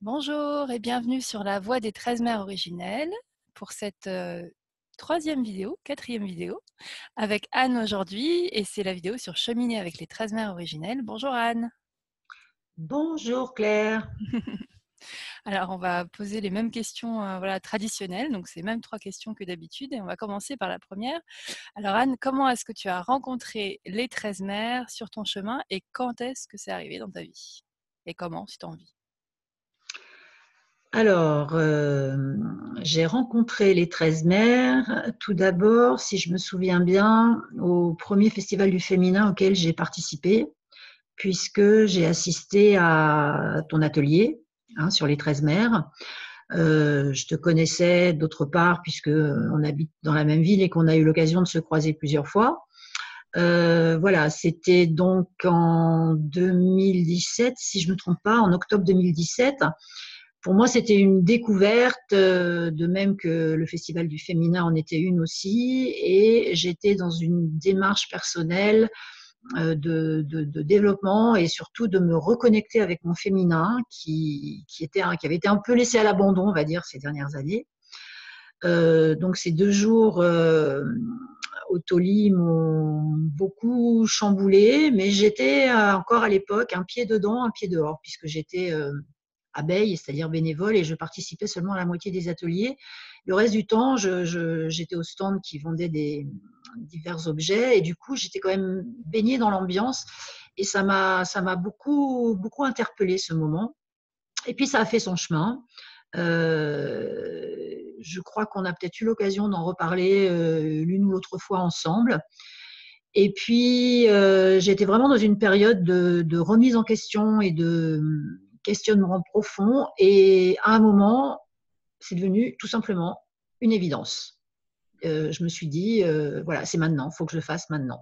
Bonjour et bienvenue sur la Voix des 13 mères originelles pour cette quatrième vidéo avec Anne aujourd'hui et c'est la vidéo sur cheminer avec les 13 mères originelles. Bonjour Anne. Bonjour Claire. Alors on va poser les mêmes questions traditionnelles, donc c'est même 3 questions que d'habitude et on va commencer par la première. Alors Anne, comment est-ce que tu as rencontré les 13 mères sur ton chemin et quand est-ce que c'est arrivé dans ta vie? Et comment, si tu as envie? Alors, j'ai rencontré les 13 mères, tout d'abord, si je me souviens bien, au premier festival du féminin auquel j'ai participé, puisque j'ai assisté à ton atelier sur les 13 mères. Je te connaissais d'autre part, puisque on habite dans la même ville et qu'on a eu l'occasion de se croiser plusieurs fois. Voilà, c'était donc en 2017, si je ne me trompe pas, en octobre 2017. Pour moi, c'était une découverte, de même que le Festival du féminin en était une aussi. Et j'étais dans une démarche personnelle de développement et surtout de me reconnecter avec mon féminin qui avait été un peu laissé à l'abandon, on va dire, ces dernières années. Donc ces 2 jours au Toli m'ont beaucoup chamboulé, mais j'étais encore à l'époque un pied dedans, un pied dehors, puisque j'étais abeille, c'est-à-dire bénévole, et je participais seulement à la moitié des ateliers. Le reste du temps, j'étais au stand qui vendait divers objets, et du coup, j'étais quand même baignée dans l'ambiance, et ça m'a beaucoup interpellée ce moment. Et puis, ça a fait son chemin. Je crois qu'on a peut-être eu l'occasion d'en reparler l'une ou l'autre fois ensemble. Et puis, j'étais vraiment dans une période de remise en question et de questionnement profond. Et à un moment, c'est devenu tout simplement une évidence. Je me suis dit, voilà, c'est maintenant, il faut que je le fasse maintenant.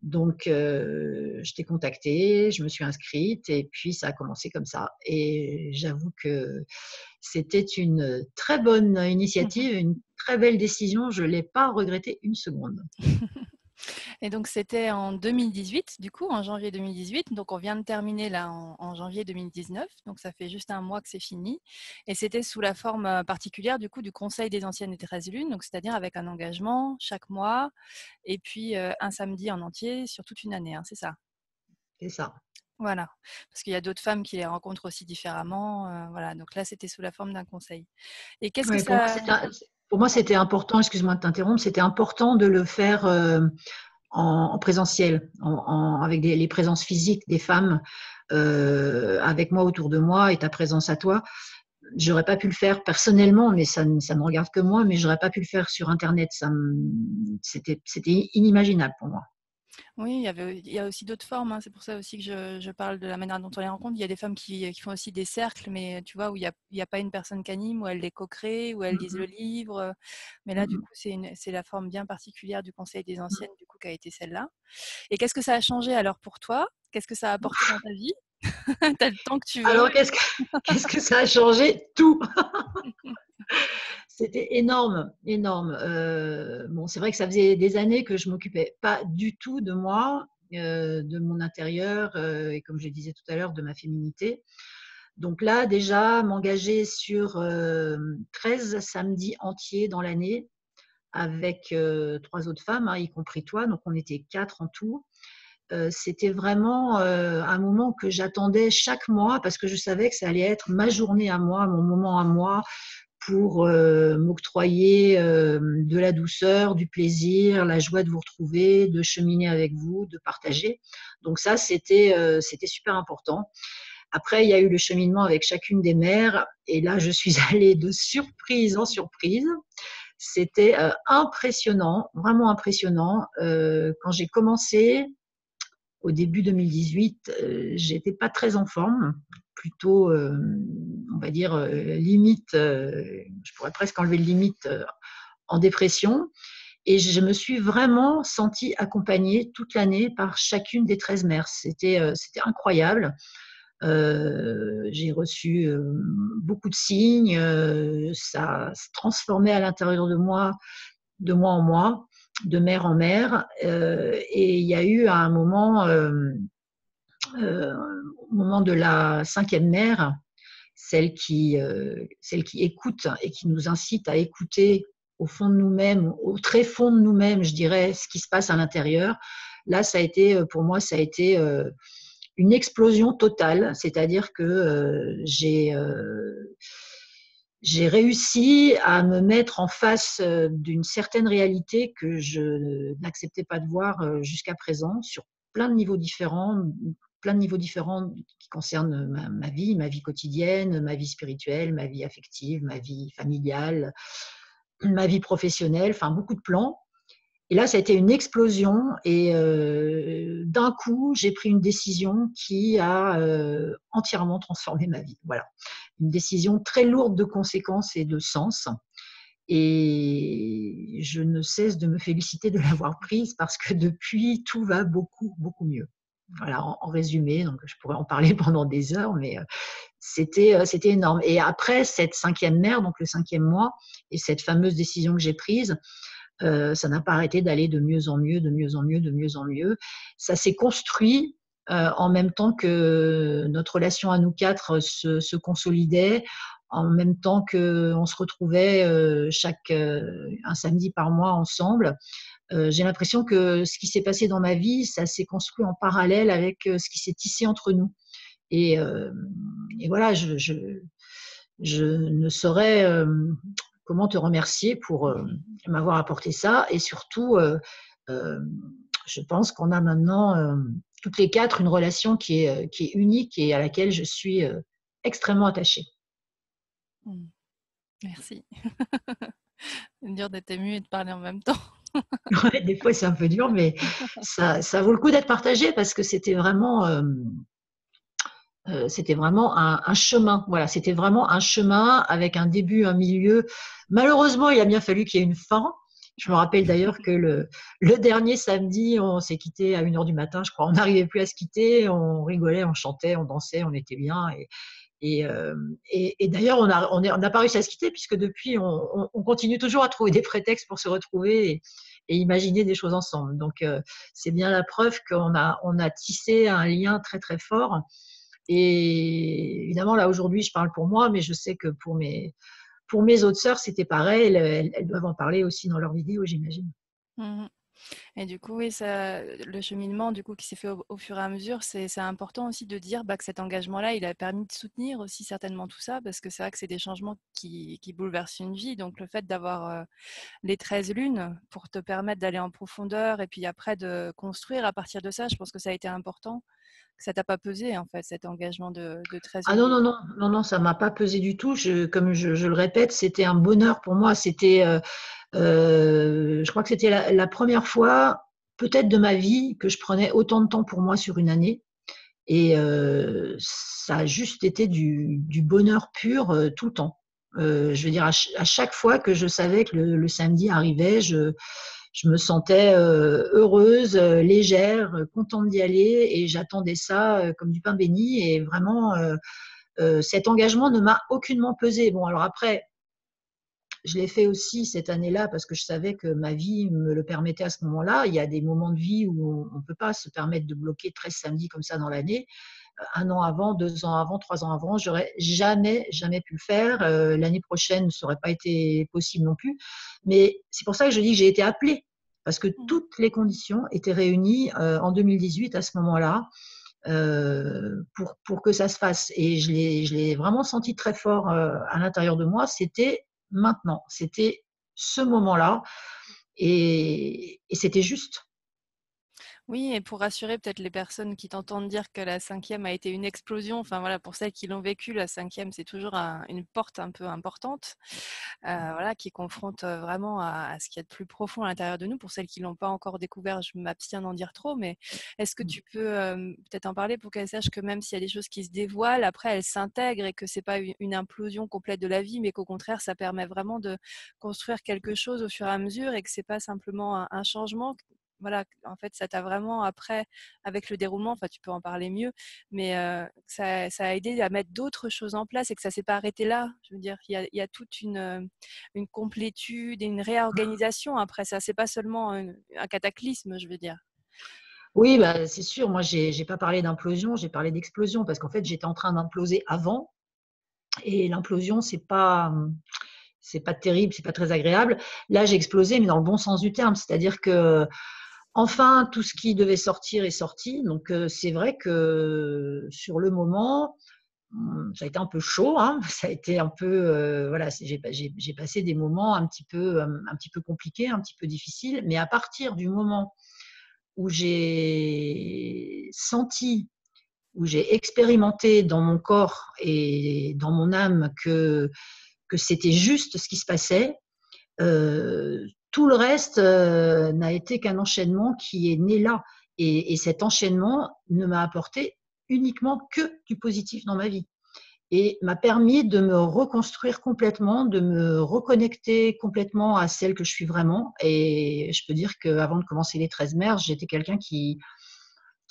Donc, je t'ai contactée, je me suis inscrite et puis ça a commencé comme ça. Et j'avoue que c'était une très bonne initiative, une très belle décision. Je ne l'ai pas regretté une seconde. Et donc c'était en 2018, du coup, en janvier 2018. Donc on vient de terminer là en janvier 2019. Donc ça fait juste un mois que c'est fini. Et c'était sous la forme particulière du coup du Conseil des anciennes et 13 lunes. Donc c'est-à-dire avec un engagement chaque mois et puis un samedi en entier sur toute une année. Hein, c'est ça. C'est ça. Voilà. Parce qu'il y a d'autres femmes qui les rencontrent aussi différemment. Voilà. Donc là c'était sous la forme d'un conseil. Et qu'est-ce que Ouais, ça... pour moi, c'était important, excuse-moi de t'interrompre, c'était important de le faire en présentiel, avec les présences physiques des femmes avec moi autour de moi et ta présence à toi. J'aurais pas pu le faire personnellement, mais ça ne regarde que moi, mais j'aurais pas pu le faire sur Internet. C'était inimaginable pour moi. Oui, il y a aussi d'autres formes, hein. C'est pour ça aussi que je parle de la manière dont on les rencontre. Il y a des femmes qui font aussi des cercles, mais tu vois, où il y a pas une personne qui anime, où elles les co-créent, où elles lisent le Mm, livre. Mais là, du mm, coup, c'est la forme bien particulière du Conseil des anciennes, du coup, qui a été celle-là. Et qu'est-ce que ça a changé alors pour toi? Qu'est-ce que ça a apporté dans ta vie? Tu as le temps que tu veux. Alors, qu'est-ce que ça a changé? Tout. C'était énorme, énorme. Bon, c'est vrai que ça faisait des années que je m'occupais pas du tout de moi, de mon intérieur, et comme je le disais tout à l'heure, de ma féminité. Donc là, déjà, m'engager sur 13 samedis entiers dans l'année avec 3 autres femmes, y compris toi, donc on était 4 en tout. C'était vraiment un moment que j'attendais chaque mois parce que je savais que ça allait être ma journée à moi, mon moment à moi, pour m'octroyer de la douceur, du plaisir, la joie de vous retrouver, de cheminer avec vous, de partager. Donc ça, c'était super important. Après, il y a eu le cheminement avec chacune des mères. Et là, je suis allée de surprise en surprise. C'était impressionnant, vraiment impressionnant. Quand j'ai commencé, au début 2018, j'étais pas très en forme, plutôt, on va dire, limite, je pourrais presque enlever le limite, en dépression. Et je me suis vraiment sentie accompagnée toute l'année par chacune des 13 mères. C'était incroyable. J'ai reçu beaucoup de signes, ça se transformait à l'intérieur de moi en moi, de mère en mère. Et il y a eu à un moment, au moment de la 5e mère, celle qui écoute et qui nous incite à écouter au fond de nous-mêmes, au très fond de nous-mêmes, je dirais, ce qui se passe à l'intérieur. Là, ça a été, pour moi, ça a été une explosion totale, c'est-à-dire que j'ai réussi à me mettre en face d'une certaine réalité que je n'acceptais pas de voir jusqu'à présent, sur plein de niveaux différents qui concernent ma vie quotidienne, ma vie spirituelle, ma vie affective, ma vie familiale, ma vie professionnelle, enfin beaucoup de plans. Et là, ça a été une explosion et d'un coup, j'ai pris une décision qui a entièrement transformé ma vie. Voilà, une décision très lourde de conséquences et de sens. Et je ne cesse de me féliciter de l'avoir prise parce que depuis, tout va beaucoup, beaucoup mieux. Voilà, en résumé, donc je pourrais en parler pendant des heures, mais c'était énorme. Et après cette 5e mère, donc le 5e mois, et cette fameuse décision que j'ai prise, ça n'a pas arrêté d'aller de mieux en mieux, de mieux en mieux, de mieux en mieux. Ça s'est construit en même temps que notre relation à nous quatre se consolidait, en même temps qu'on se retrouvait un samedi par mois ensemble. J'ai l'impression que ce qui s'est passé dans ma vie, ça s'est construit en parallèle avec ce qui s'est tissé entre nous. Et, euh, et voilà, je ne saurais comment te remercier pour m'avoir apporté ça. Et surtout, euh, je pense qu'on a maintenant toutes les quatre une relation qui est unique et à laquelle je suis extrêmement attachée. Mmh. Merci. C'est dur d'être émue et de parler en même temps. Ouais, des fois, c'est un peu dur, mais ça vaut le coup d'être partagé parce que c'était vraiment un chemin. Voilà, c'était vraiment un chemin avec un début, un milieu. Malheureusement, il a bien fallu qu'il y ait une fin. Je me rappelle d'ailleurs que le dernier samedi, on s'est quitté à 1h du matin, je crois. On n'arrivait plus à se quitter. On rigolait, on chantait, on dansait, on était bien. Et d'ailleurs, on n'a pas réussi à se quitter puisque depuis, on continue toujours à trouver des prétextes pour se retrouver et imaginer des choses ensemble. Donc, c'est bien la preuve on a tissé un lien très, très fort. Et évidemment, là, aujourd'hui, je parle pour moi, mais je sais que pour mes autres sœurs, c'était pareil. Elles doivent en parler aussi dans leurs vidéos, j'imagine. Mmh. Et du coup, oui, ça, le cheminement du coup, qui s'est fait au fur et à mesure, c'est important aussi de dire que cet engagement-là, il a permis de soutenir aussi certainement tout ça, parce que c'est vrai que c'est des changements qui bouleversent une vie. Donc le fait d'avoir les 13 lunes pour te permettre d'aller en profondeur et puis après de construire à partir de ça, je pense que ça a été important, que ça t'a pas pesé en fait, cet engagement de 13 Ah lunes. non, non, non, non, non, ça m'a pas pesé du tout. Comme je le répète, c'était un bonheur pour moi. Je crois que c'était la première fois, peut-être de ma vie, que je prenais autant de temps pour moi sur une année. Et ça a juste été du bonheur pur tout le temps. Je veux dire, à chaque fois que je savais que le samedi arrivait, je me sentais heureuse, légère, contente d'y aller et j'attendais ça comme du pain béni. Et vraiment, cet engagement ne m'a aucunement pesé. Bon, alors après, je l'ai fait aussi cette année-là parce que je savais que ma vie me le permettait à ce moment-là. Il y a des moments de vie où on ne peut pas se permettre de bloquer 13 samedis comme ça dans l'année. 1 an avant, 2 ans avant, 3 ans avant, j'aurais jamais, jamais pu le faire. L'année prochaine, ça n'aurait pas été possible non plus. Mais c'est pour ça que je dis que j'ai été appelée parce que toutes les conditions étaient réunies en 2018 à ce moment-là pour que ça se fasse. Et je l'ai vraiment senti très fort à l'intérieur de moi. C'était maintenant, c'était ce moment-là et c'était juste. Oui, et pour rassurer peut-être les personnes qui t'entendent dire que la 5e a été une explosion, enfin voilà, pour celles qui l'ont vécu, la 5e, c'est toujours une porte un peu importante, voilà, qui confronte vraiment à ce qu'il y a de plus profond à l'intérieur de nous. Pour celles qui l'ont pas encore découvert, je m'abstiens d'en dire trop, mais est-ce que tu peux peut-être en parler pour qu'elles sachent que même s'il y a des choses qui se dévoilent, après elles s'intègrent et que c'est pas une implosion complète de la vie, mais qu'au contraire, ça permet vraiment de construire quelque chose au fur et à mesure et que c'est pas simplement un changement. Voilà, en fait, ça t'a vraiment après, avec le déroulement, enfin tu peux en parler mieux, mais ça a aidé à mettre d'autres choses en place et que ça s'est pas arrêté là. Je veux dire, il y a toute une complétude et une réorganisation après ça. C'est pas seulement un cataclysme, je veux dire. Oui, bah, c'est sûr. Moi, j'ai pas parlé d'implosion, j'ai parlé d'explosion parce qu'en fait, j'étais en train d'imploser avant. Et l'implosion, c'est pas terrible, c'est pas très agréable. Là, j'ai explosé, mais dans le bon sens du terme, c'est-à-dire que enfin, tout ce qui devait sortir est sorti. Donc, c'est vrai que sur le moment, ça a été un peu chaud, hein. Ça a été un peu, voilà, j'ai passé des moments un petit peu compliqués, un petit peu difficiles. Mais à partir du moment où j'ai senti, où j'ai expérimenté dans mon corps et dans mon âme que c'était juste ce qui se passait, tout le reste n'a été qu'un enchaînement qui est né là. Et cet enchaînement ne m'a apporté uniquement que du positif dans ma vie et m'a permis de me reconstruire complètement, de me reconnecter complètement à celle que je suis vraiment. Et je peux dire qu'avant de commencer les 13 mers, j'étais quelqu'un qui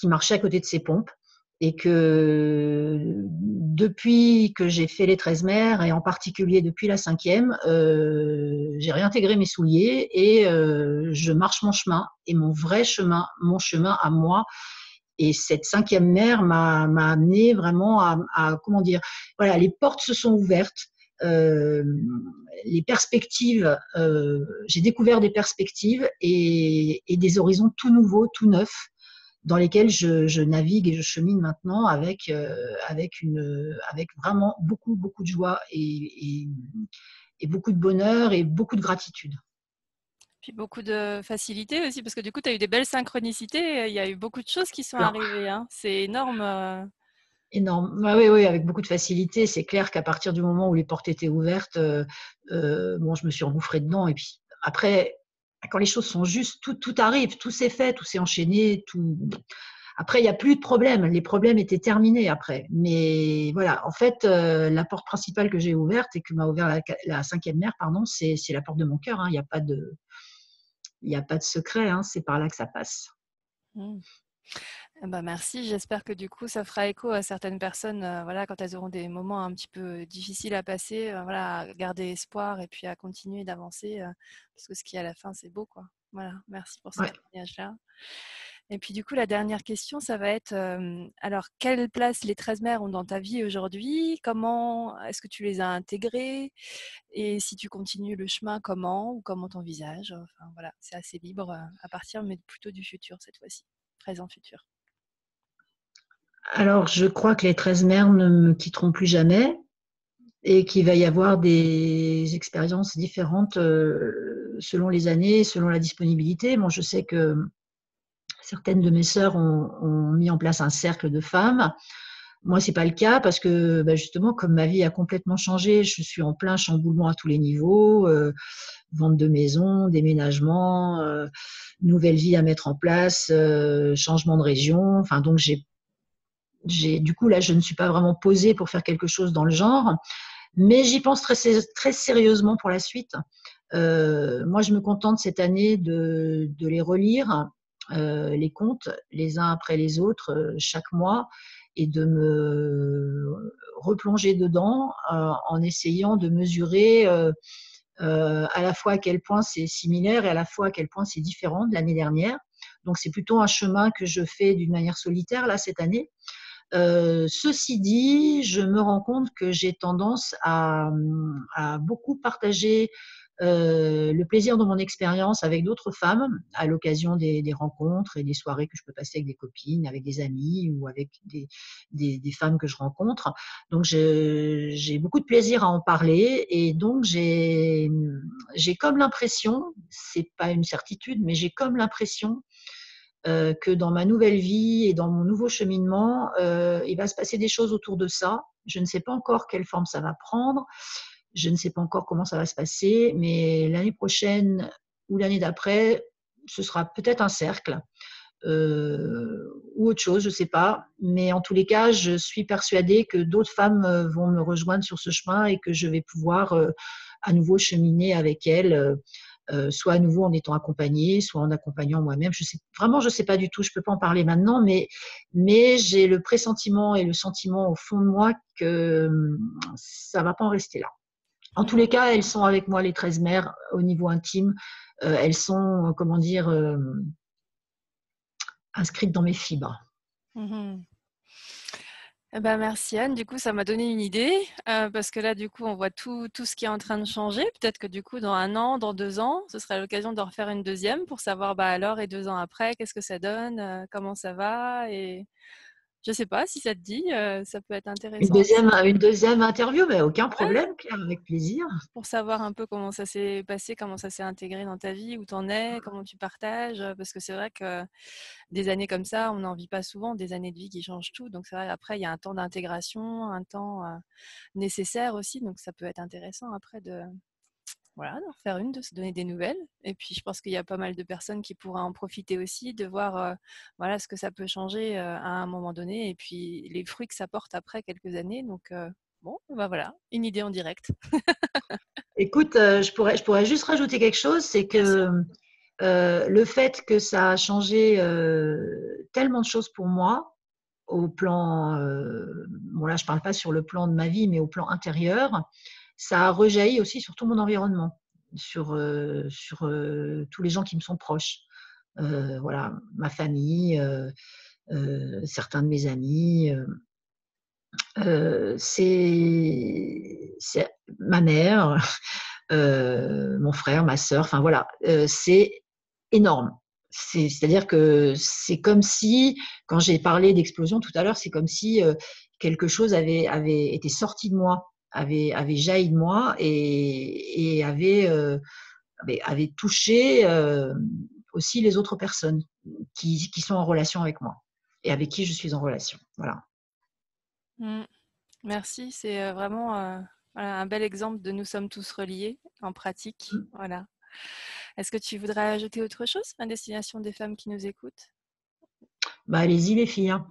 marchait à côté de ses pompes et que depuis que j'ai fait les 13 mers et en particulier depuis la 5e, j'ai réintégré mes souliers et je marche mon chemin et mon vrai chemin, mon chemin à moi. Et cette 5e mer m'a amené vraiment comment dire, voilà, les portes se sont ouvertes. Euh, les perspectives, j'ai découvert des perspectives et des horizons tout nouveaux, tout neufs, dans lesquels je navigue et je chemine maintenant avec vraiment beaucoup, beaucoup de joie et beaucoup de bonheur et beaucoup de gratitude. Puis beaucoup de facilité aussi, parce que du coup, tu as eu des belles synchronicités. Il y a eu beaucoup de choses qui sont Alors, arrivées, hein. C'est énorme. énorme. Ah oui, oui, avec beaucoup de facilité. C'est clair qu'à partir du moment où les portes étaient ouvertes, bon, je me suis engouffrée dedans. Et puis après, quand les choses sont justes, tout arrive, tout s'est fait, tout s'est enchaîné, tout. Après, il n'y a plus de problème. Les problèmes étaient terminés après. Mais voilà, en fait, la porte principale que j'ai ouverte et que m'a ouvert la 5e mer, pardon, c'est la porte de mon cœur, hein. Il n'y a pas de secret, hein. C'est par là que ça passe. Mmh. Eh ben, merci. J'espère que du coup, ça fera écho à certaines personnes, voilà, quand elles auront des moments un petit peu difficiles à passer, voilà, à garder espoir et puis à continuer d'avancer, parce que ce qui est à la fin, c'est beau, quoi. Voilà, merci pour ce Ouais. témoignage-là. Et puis du coup, la dernière question, ça va être, alors quelle place les 13 mers ont dans ta vie aujourd'hui? Comment est-ce que tu les as intégrées? Et si tu continues le chemin, comment ou comment t'envisages? Enfin voilà, c'est assez libre, à partir, mais plutôt du futur cette fois-ci, présent futur. Alors, je crois que les 13 mers ne me quitteront plus jamais et qu'il va y avoir des expériences différentes selon les années, selon la disponibilité. Bon, je sais que certaines de mes sœurs ont mis en place un cercle de femmes. Moi, c'est pas le cas parce que bah, justement, comme ma vie a complètement changé, je suis en plein chamboulement à tous les niveaux, vente de maison, déménagement, nouvelle vie à mettre en place, changement de région. Enfin, donc du coup là, je ne suis pas vraiment posée pour faire quelque chose dans le genre, mais j'y pense très sérieusement pour la suite. Moi, je me contente cette année de les relire, les contes, les uns après les autres, chaque mois, et de me replonger dedans en essayant de mesurer à la fois à quel point c'est similaire et à la fois à quel point c'est différent de l'année dernière. Donc, c'est plutôt un chemin que je fais d'une manière solitaire, là, cette année. Ceci dit, je me rends compte que j'ai tendance à beaucoup partager le plaisir de mon expérience avec d'autres femmes à l'occasion des rencontres et des soirées que je peux passer avec des copines, avec des amis ou avec des femmes que je rencontre. Donc, j'ai beaucoup de plaisir à en parler et donc j'ai comme l'impression, c'est pas une certitude, mais j'ai comme l'impression que dans ma nouvelle vie et dans mon nouveau cheminement, il va se passer des choses autour de ça. Je ne sais pas encore quelle forme ça va prendre, je ne sais pas encore comment ça va se passer, mais l'année prochaine ou l'année d'après, ce sera peut-être un cercle ou autre chose, je ne sais pas. Mais en tous les cas, je suis persuadée que d'autres femmes vont me rejoindre sur ce chemin et que je vais pouvoir à nouveau cheminer avec elles. Soit à nouveau en étant accompagnée, soit en accompagnant moi-même. Je sais pas du tout, je peux pas en parler maintenant, mais j'ai le pressentiment et le sentiment au fond de moi que ça va pas en rester là. En tous les cas, elles sont avec moi, les 13 mères, au niveau intime. Elles sont, comment dire, inscrites dans mes fibres. Mmh. Eh ben, merci Anne, du coup ça m'a donné une idée, parce que là du coup on voit tout ce qui est en train de changer. Peut-être que du coup dans 1 an, dans 2 ans, ce serait l'occasion de refaire une deuxième pour savoir, bah, alors et 2 ans après, qu'est-ce que ça donne, comment ça va et je sais pas si ça te dit, ça peut être intéressant aussi Une deuxième interview, mais aucun ouais, problème, Claire, avec plaisir. pour savoir un peu comment ça s'est passé, comment ça s'est intégré dans ta vie, où tu en es, comment tu partages, parce que c'est vrai que des années comme ça, on n'en vit pas souvent, des années de vie qui changent tout. Donc c'est vrai, après, il y a un temps d'intégration, un temps nécessaire aussi. Donc ça peut être intéressant après de, voilà, d'en faire une, de se donner des nouvelles. Et puis je pense qu'il y a pas mal de personnes qui pourraient en profiter aussi, de voir voilà, ce que ça peut changer à un moment donné et puis les fruits que ça porte après quelques années. Donc bon, bah voilà, une idée en direct. Écoute, je pourrais juste rajouter quelque chose, c'est Bien sûr. que le fait que ça a changé tellement de choses pour moi, au plan, bon là je parle pas sur le plan de ma vie, mais au plan intérieur, ça a rejailli aussi sur tout mon environnement, sur tous les gens qui me sont proches. Voilà, ma famille, certains de mes amis, c'est ma mère, mon frère, ma sœur, enfin voilà, c'est énorme. C'est-à-dire que c'est comme si, quand j'ai parlé d'explosion tout à l'heure, c'est comme si quelque chose avait été sorti de moi, avait jailli de moi et avait touché aussi les autres personnes qui sont en relation avec moi et avec qui je suis en relation. Voilà. Mm. Merci, c'est vraiment voilà, un bel exemple de nous sommes tous reliés en pratique. Voilà. Est-ce que tu voudrais ajouter autre chose à destination des femmes qui nous écoutent? Bah, allez-y les filles, hein.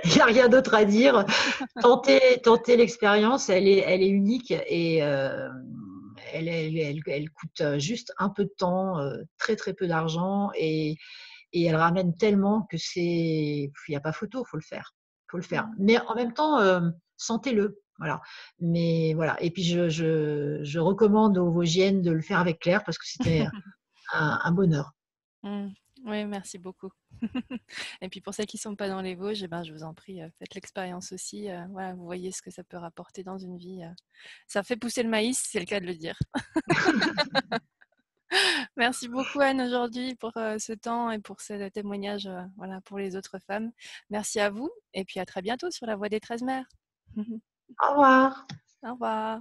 Il n'y a rien d'autre à dire. Tentez l'expérience, elle est unique et elle coûte juste un peu de temps, très très peu d'argent et elle ramène tellement que il n'y a pas photo, faut le faire. Faut le faire. Mm. Mais en même temps, sentez-le. Voilà. Mais voilà. Et puis je recommande aux Vosgiennes de le faire avec Claire parce que c'était un bonheur. Mm. Oui, merci beaucoup. Et puis pour celles qui ne sont pas dans les Vosges, eh ben, je vous en prie, faites l'expérience aussi. Voilà, vous voyez ce que ça peut rapporter dans une vie. Ça fait pousser le maïs, c'est le cas de le dire. Merci beaucoup Anne aujourd'hui pour ce temps et pour ce témoignage voilà, pour les autres femmes. Merci à vous et puis à très bientôt sur la Voie des 13 mers. Au revoir. Au revoir.